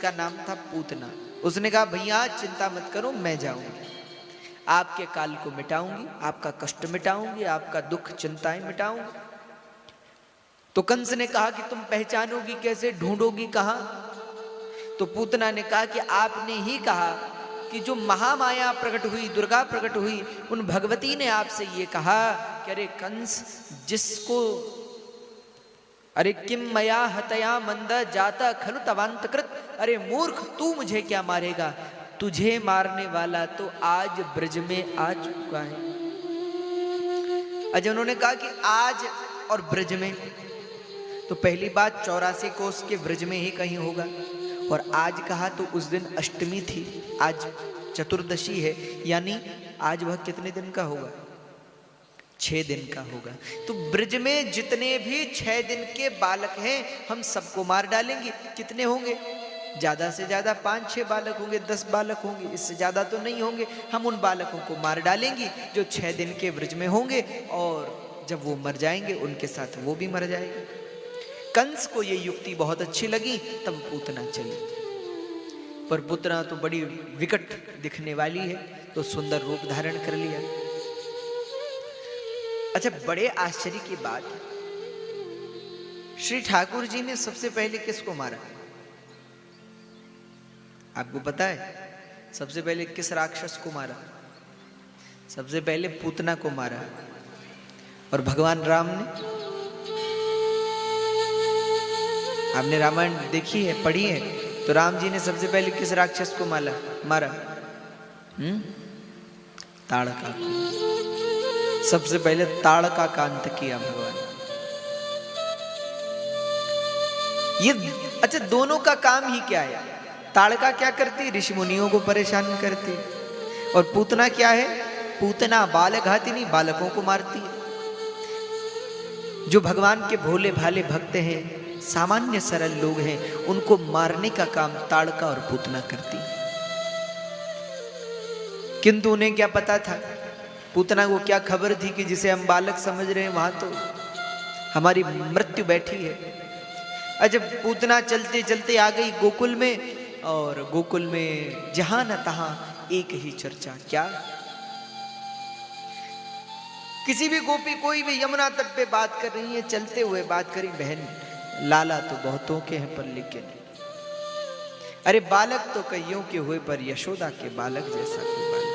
का नाम था पूतना। उसने कहा भैया चिंता मत करो, मैं जाऊंगी, आपके काल को मिटाऊंगी, आपका कष्ट मिटाऊंगी, आपका दुख चिंताएं मिटाऊंगी। तो कंस ने कहा कि तुम पहचानोगी कैसे, ढूंढोगी कहां? तो पूतना ने कहा कि आपने ही कहा कि जो महामाया प्रकट हुई, दुर्गा प्रकट हुई, उन भगवती ने आपसे ये कहा कि अरे कंस, जिसको अरे किम मया हतया मंद जाता खलु तवांतकृत, अरे मूर्ख तू मुझे क्या मारेगा, तुझे मारने वाला तो आज ब्रज में आ चुका है। अजय उन्होंने कहा कि आज और ब्रज में, तो पहली बात 84 कोस के ब्रज में ही कहीं होगा, और आज कहा तो उस दिन अष्टमी थी, आज चतुर्दशी है, यानी आज वह कितने दिन का होगा? 6 दिन का होगा। तो ब्रज में जितने भी 6 दिन के बालक हैं हम सबको मार डालेंगे। कितने होंगे? ज्यादा से ज्यादा 5-6 बालक होंगे, 10 बालक होंगे, इससे ज्यादा तो नहीं होंगे। हम उन बालकों को मार डालेंगे जो 6 दिन के ब्रज में होंगे, और जब वो मर जाएंगे उनके साथ वो भी मर जाएंगे। कंस को ये युक्ति बहुत अच्छी लगी, तब पूतना चली। पर पूतना तो बड़ी विकट दिखने वाली है, तो सुंदर रूप धारण कर लिया। अच्छा, बड़े आश्चर्य की बात है, श्री ठाकुर जी ने सबसे पहले किसको मारा? आपको पता है सबसे पहले किस राक्षस को मारा? सबसे पहले पूतना को मारा। और भगवान राम ने, आपने रामायण देखी है, पढ़ी है, तो राम जी ने सबसे पहले किस राक्षस को मारा? ताड़का को। सबसे पहले ताड़का का अंत किया भगवान। ये अच्छा, दोनों का काम ही क्या है? ताड़का क्या करती? ऋषि मुनियों को परेशान करती। और पूतना क्या है? पूतना बालघातिनी, बालकों को मारती है। जो भगवान के भोले भाले भक्त हैं, सामान्य सरल लोग हैं, उनको मारने का काम ताड़का और पूतना करती। किंतु उन्हें क्या पता था, पूतना को क्या खबर थी कि जिसे हम बालक समझ रहे हैं वहां तो हमारी मृत्यु बैठी है। जब पूतना चलते चलते आ गई गोकुल में, और गोकुल में जहां न तहां एक ही चर्चा, क्या? किसी भी गोपी, कोई भी यमुना तट पे बात कर रही है, चलते हुए बात करी, बहन लाला तो बहुतों के हैं पर लेकिन, अरे बालक तो कईयों के हुए पर यशोदा के बालक जैसा कोई बालक।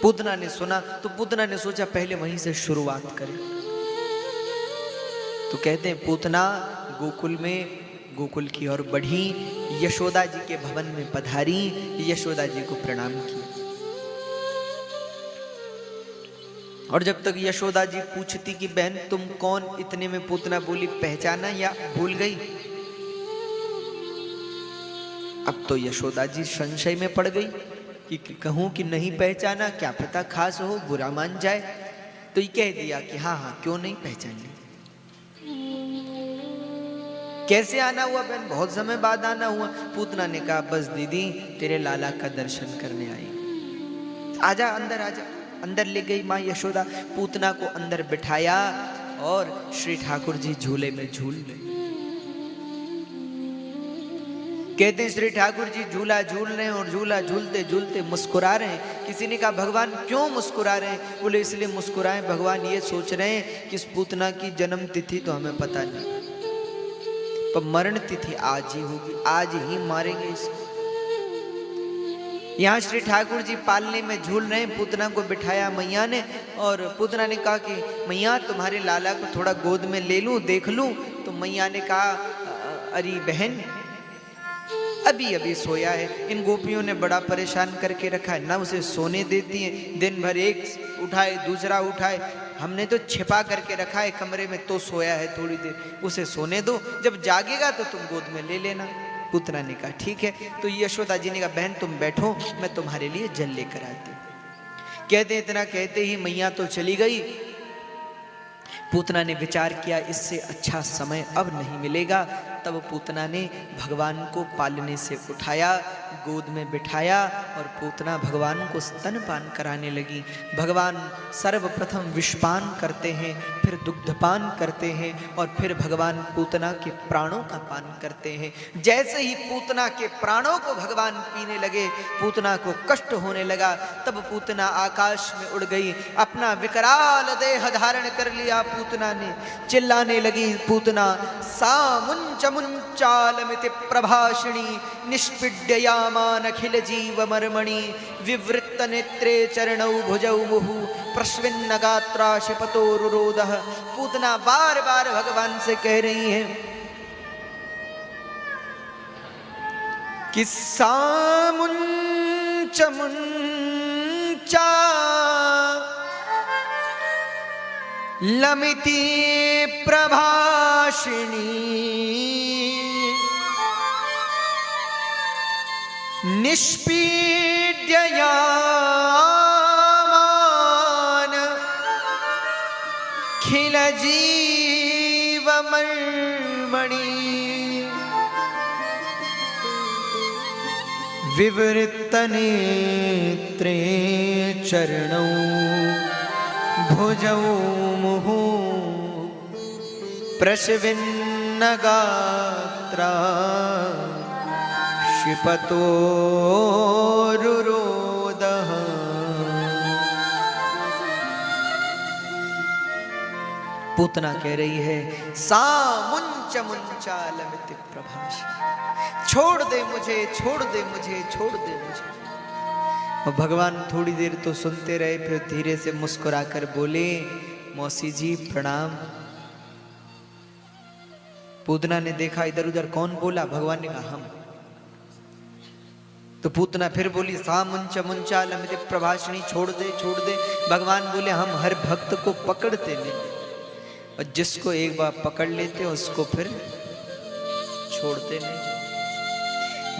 पूतना ने सुना तो पूतना ने सोचा पहले वहीं से शुरुआत करें। तो कहते हैं पूतना गोकुल में, गोकुल की ओर बढ़ी, यशोदा जी के भवन में पधारी, यशोदा जी को प्रणाम किया। और जब तक यशोदा जी पूछती कि बहन तुम कौन, इतने में पूतना बोली पहचाना या भूल गई? अब तो यशोदा जी संशय में पड़ गई कि कहूं कि नहीं पहचाना, क्या पता खास हो, बुरा मान जाए। तो ये कह दिया कि हाँ हाँ क्यों नहीं पहचानी। कैसे आना हुआ बहन? बहुत समय बाद आना हुआ। पूतना ने कहा बस दीदी तेरे लाला का दर्शन करने आई, आजा अंदर आजा। अंदर ले गई माँ यशोदा, पूतना को अंदर बिठाया, और श्री ठाकुर जी झूले में झूल गए। कहते हैं श्री ठाकुर जी झूला झूल रहे हैं, और झूला झूलते झूलते मुस्कुरा रहे हैं। किसी ने कहा भगवान क्यों मुस्कुरा रहे हैं? बोले इसलिए मुस्कुराए, भगवान ये सोच रहे हैं कि इस पूतना की जन्म तिथि तो हमें पता नहीं, पर मरण तिथि आज ही होगी, आज ही मारेंगे इसको। यहाँ श्री ठाकुर जी पालने में झूल रहे हैं, पूतना को बिठाया मैया ने, और पूतना ने कहा कि मैया तुम्हारे लाला को थोड़ा गोद में ले लूं, देख लूं। तो मैया ने कहा अरे बहन अभी अभी सोया है, इन गोपियों ने बड़ा परेशान करके रखा है, ना उसे सोने देती हैं, दिन भर एक उठाए दूसरा उठाए, हमने तो छिपा करके रखा है कमरे में, तो सोया है, थोड़ी देर उसे सोने दो, जब जागेगा तो तुम गोद में ले लेना। पुत्रा ने कहा ठीक है। तो यशोदा जी ने कहा बहन तुम बैठो, मैं तुम्हारे लिए जल लेकर आती। कहते इतना कहते ही मैया तो चली गई। पूतना ने विचार किया इससे अच्छा समय अब नहीं मिलेगा, तब पूतना ने भगवान को पालने से उठाया, गोद में बिठाया और पूतना भगवान को स्तनपान कराने लगी। भगवान सर्वप्रथम विषपान करते हैं, फिर दुग्धपान करते हैं और फिर भगवान पूतना के प्राणों का पान करते हैं। जैसे ही पूतना के प्राणों को भगवान पीने लगे, पूतना को कष्ट होने लगा, तब पूतना आकाश में उड़ गई, अपना विकराल देह धारण कर लिया। पूतना ने चिल्लाने लगी, पूतना सा मुंच मुंचालमिति प्रभाषिणी निष्पीड्ययामान अखिल जीव मर्मणि विवृत्त नेत्रे चरणौ भुजौ मुहु प्रस्विन्न गात्रा शिपतोरुरोदः। पूतना बार बार भगवान से कह रही है कि सा मुंच मुंचा लमिति प्रभाषिणी निष्पीड्ययामान खिल जीव मर्मणि विवृत्त नेत्रे चरणौ भुजौ मुहु प्रस्विन्न गात्रा शिपतोरुरोदः। पूतना कह रही है सा मुंच मुंचालमिति प्रभाषिणी, छोड़ दे मुझे, छोड़ दे मुझे, छोड़ दे मुझे। और भगवान थोड़ी देर तो सुनते रहे, फिर धीरे से मुस्कुराकर बोले मौसी जी प्रणाम। पूतना ने देखा इधर उधर कौन बोला, भगवान ने कहा हम। तो पूतना फिर बोली सा मुंच मुंचालमिति प्रभाषिणी, छोड़ दे छोड़ दे। भगवान बोले हम हर भक्त को पकड़ते नहीं, और जिसको एक बार पकड़ लेते उसको फिर छोड़ते नहीं।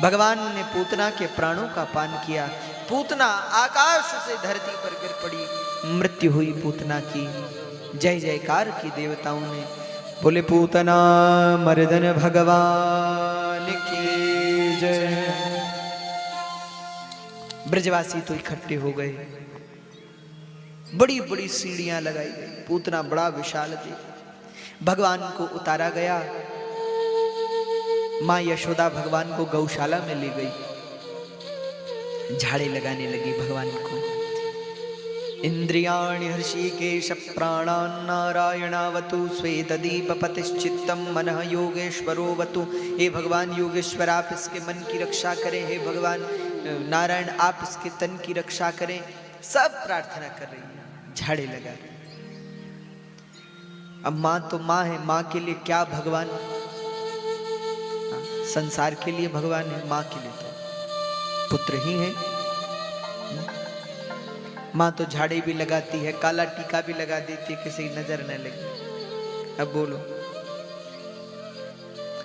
भगवान ने पूतना के प्राणों का पान किया। पूतना आकाश से धरती पर गिर पड़ी, मृत्यु हुई पूतना की। जय जयकार की देवताओं ने। बोले पूतना मर्दन भगवान की जय। ब्रजवासी तो इकट्ठे हो गए, बड़ी बड़ी सीढ़ियां लगाई गई। पूतना बड़ा विशाल थी। भगवान को उतारा गया। मां यशोदा भगवान को गौशाला में ले गई, झाड़े लगाने लगी भगवान को। इंद्रियाणि हर्षिकेश प्राणान् नारायणावतु श्वेतदीपपतिश्चित्तं मनः योगेश्वरोवतु। हे भगवान योगेश्वर आप इसके मन की रक्षा करें, हे भगवान नारायण आप इसके तन की रक्षा करें। सब प्रार्थना कर रही है, झाड़े लगा रही। अब माँ तो माँ है, माँ के लिए क्या भगवान, संसार के लिए भगवान है, माँ के लिए तो पुत्र ही है। माँ तो झाड़े भी लगाती है, काला टीका भी लगा देती है, किसी नजर न लगे। अब बोलो,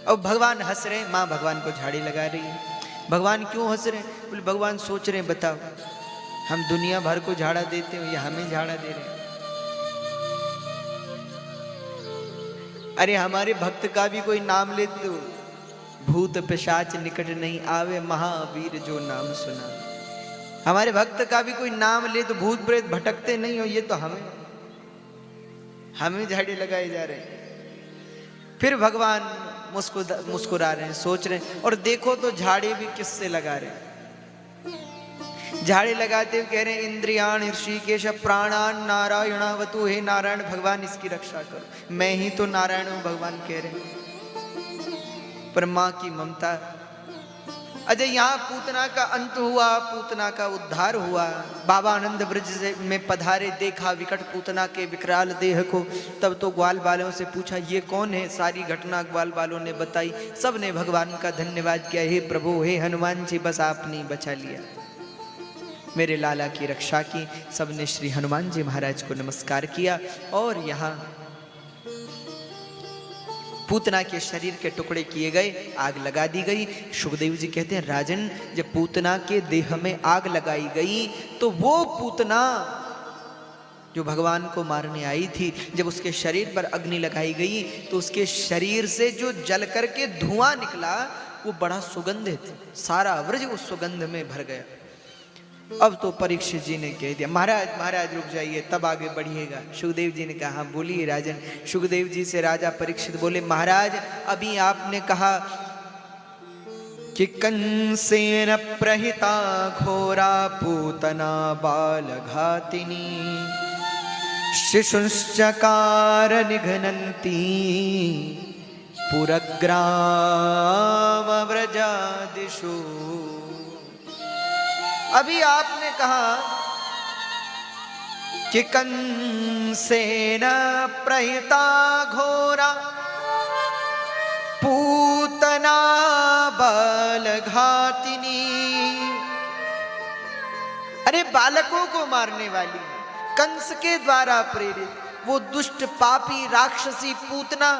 अब भगवान हंस रहे, माँ भगवान को झाड़ी लगा रही है। भगवान क्यों हंस रहे? बोले भगवान सोच रहे हैं बताओ, हम दुनिया भर को झाड़ा देते हो या हमें झाड़ा दे रहे हैं? अरे हमारे भक्त का भी कोई नाम ले दो, भूत पिशाच निकट नहीं आवे, महावीर जो नाम सुना। हमारे भक्त का भी कोई नाम ले तो भूत प्रेत भटकते नहीं हो। ये तो हमें झाड़ी लगाए जा रहे हैं। फिर भगवान मुस्कुरा रहे हैं, सोच रहे हैं। और देखो तो झाड़ी भी किससे लगा रहे हैं? झाड़ी लगाते हुए कह रहे हैं इंद्रियाण ऋषिकेश प्राणान नारायणावतु। हे नारायण भगवान इसकी रक्षा करो। मैं ही तो नारायण हूं भगवान कह रहे हैं। पर मां की ममता। अजय यहाँ पूतना का अंत हुआ, पूतना का उद्धार हुआ। बाबा आनंद ब्रज में पधारे, देखा विकट पूतना के विकराल देह को। तब तो ग्वाल बालों से पूछा ये कौन है? सारी घटना ग्वाल बालों ने बताई। सब ने भगवान का धन्यवाद किया, हे प्रभु, हे हनुमान जी, बस आपने बचा लिया, मेरे लाला की रक्षा की। सबने श्री हनुमान जी महाराज को नमस्कार किया। और यहाँ पूतना के शरीर के टुकड़े किए गए, आग लगा दी गई। सुखदेव जी कहते हैं राजन, जब पूतना के देह में आग लगाई गई तो वो पूतना जो भगवान को मारने आई थी, जब उसके शरीर पर अग्नि लगाई गई तो उसके शरीर से जो जल करके धुआं निकला वो बड़ा सुगंधित, सारा व्रज उस सुगंध में भर गया। अब तो परीक्षित जी ने कह दिया, महाराज महाराज रुक जाइए, तब आगे बढ़िएगा। सुखदेव जी ने कहा, हाँ बोलिए राजन। सुखदेव जी से राजा परीक्षित बोले, महाराज अभी आपने कहा कि कंसेन प्रहिता घोरा पूतना बालघातिनी शिशुश्चकार निघ्नन्ति पुरग्राम व्रजादिषु। अभी आपने कहा कि कंसेन प्रहिता घोरा पूतना बालघातिनी। अरे बालकों को मारने वाली, कंस के द्वारा प्रेरित वो दुष्ट पापी राक्षसी पूतना।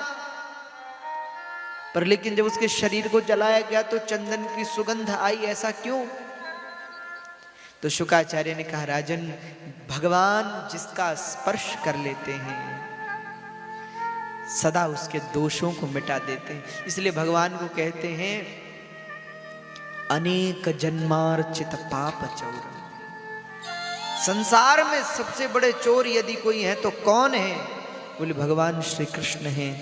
पर लेकिन जब उसके शरीर को जलाया गया तो चंदन की सुगंध आई, ऐसा क्यों? तो शुकाचार्य ने कहा, राजन भगवान जिसका स्पर्श कर लेते हैं सदा उसके दोषों को मिटा देते हैं। इसलिए भगवान को कहते हैं अनेक जन्मार्चित पाप चौरम। संसार में सबसे बड़े चोर यदि कोई है तो कौन है? बोले भगवान श्री कृष्ण हैं।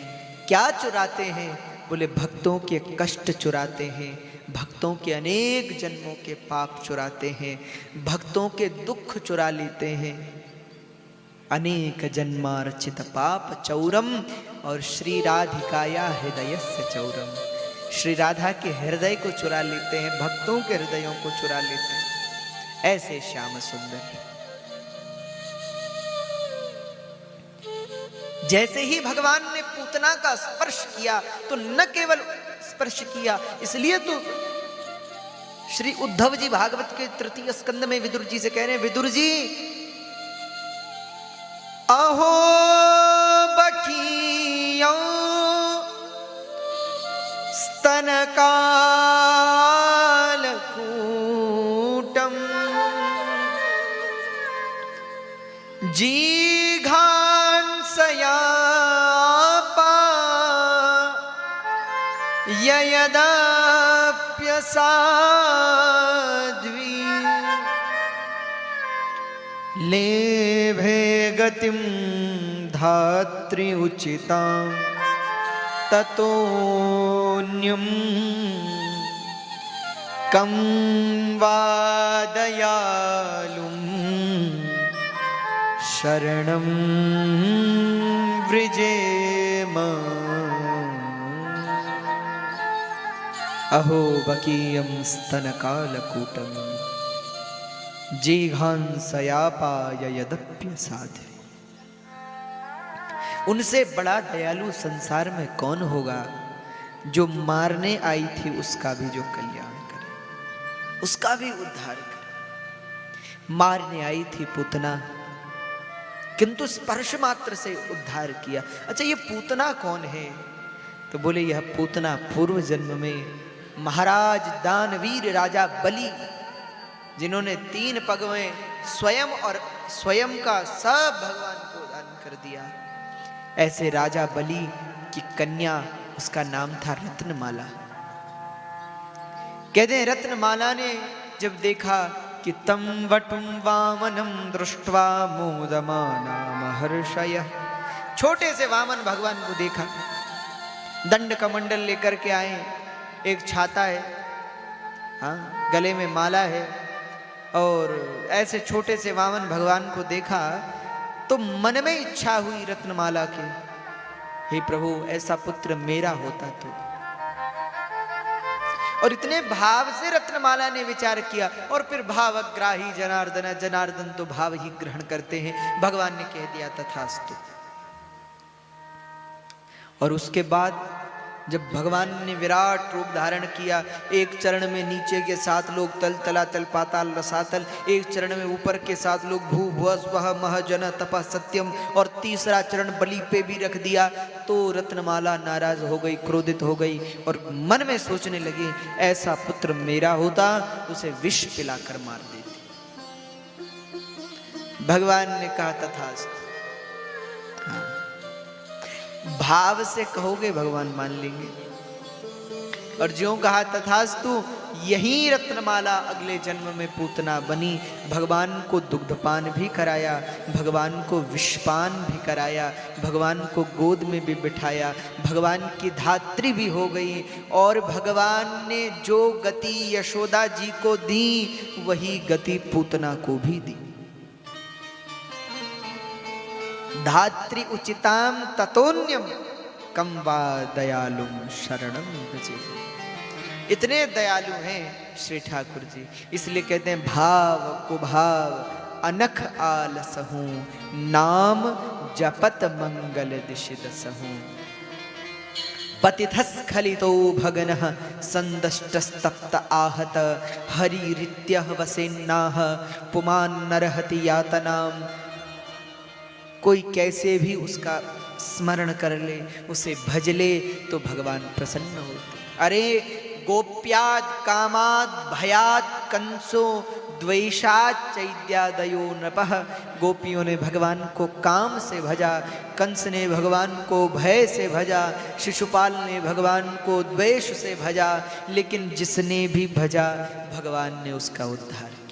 क्या चुराते हैं? बोले भक्तों के कष्ट चुराते हैं, भक्तों के अनेक जन्मों के पाप चुराते हैं, भक्तों के दुख चुरा लेते हैं। अनेक जन्मार्चित पाप चौरम और श्री राधिकाया हृदयस्य चौरम। श्री राधा के हृदय को चुरा लेते हैं, भक्तों के हृदयों को चुरा लेते हैं। ऐसे श्याम सुंदर। जैसे ही भगवान ने पूतना का स्पर्श किया तो न केवल स्पर्श किया, इसलिए तो श्री उद्धव जी भागवत के तृतीय स्कंद में विदुर जी से कह रहे हैं, विदुर जी अहो बकियो स्तनकालकूटम जिघांसयापा ययदाप्यसाध्वी लेभे गतिं धात्री उचितां ततोऽन्यं कं वा दयालुं शरणं व्रजेम। अहो बकीयं स्तनकालकूटं जिघांसयापाय यदप्यसाध्वी। उनसे बड़ा दयालु संसार में कौन होगा जो मारने आई थी उसका भी जो कल्याण करे, उसका भी उद्धार करे। मारने आई थी पूतना किंतु स्पर्श मात्र से उद्धार किया। अच्छा ये पूतना कौन है? तो बोले यह पूतना पूर्व जन्म में महाराज दानवीर राजा बलि, जिन्होंने 3 पग में स्वयं और स्वयं का सब भगवान को दान कर दिया, ऐसे राजा बलि की कन्या, उसका नाम था रत्नमाला। कहते हैं रत्नमाला ने जब देखा कि तम वटुम वामनम दृष्ट्वा मोदमाना महर्षयः, छोटे से वामन भगवान को देखा, दंड कमंडल लेकर के आए, एक छाता है, हाँ गले में माला है, और ऐसे छोटे से वामन भगवान को देखा तो मन में इच्छा हुई रत्नमाला की, हे प्रभु ऐसा पुत्र मेरा होता तो। और इतने भाव से रत्नमाला ने विचार किया, और फिर भावग्राही जनार्दन, जनार्दन तो भाव ही ग्रहण करते हैं। भगवान ने कह दिया तथास्तु। और उसके बाद जब भगवान ने विराट रूप धारण किया, एक चरण में नीचे के 7 लोग तल तलातल पाताल रसातल, एक चरण में ऊपर के 7 लोग भू भुव स्वः मह जन तपः सत्यम, और तीसरा चरण बलि पे भी रख दिया। तो रत्नमाला नाराज हो गई, क्रोधित हो गई, और मन में सोचने लगी ऐसा पुत्र मेरा होता उसे विष पिलाकर मार देती। भगवान ने कहा तथास्तु। हाँ, भाव से कहोगे भगवान मान लेंगे। और ज्यों कहा तथास्तु, यही रत्नमाला अगले जन्म में पूतना बनी। भगवान को दुग्धपान भी कराया, भगवान को विषपान भी कराया, भगवान को गोद में भी बिठाया, भगवान की धात्री भी हो गई। और भगवान ने जो गति यशोदा जी को दी वही गति पूतना को भी दी। धात्री उचिताम ततोन्यम कम वा दयालुम शरणम व्रजेत। इतने दयालु हैं श्री ठाकुर जी, इसलिए कहते हैं भाव कुभाव अनख आलसहूं, नाम जपत मंगल दिशिदसहूं। पतितस्खलितो भगनः संदष्टस्तप्त आहत, हरिरित्यः वसेन्नाह पुमान् नरहति यातनाम। कोई कैसे भी उसका स्मरण कर ले, उसे भज ले तो भगवान प्रसन्न होते। अरे गोप्याद कामाद भयाद कंसो द्वेषाद चैद्यादयो नृपः। गोपियों ने भगवान को काम से भजा, कंस ने भगवान को भय से भजा, शिशुपाल ने भगवान को द्वेष से भजा, लेकिन जिसने भी भजा भगवान ने उसका उद्धार किया।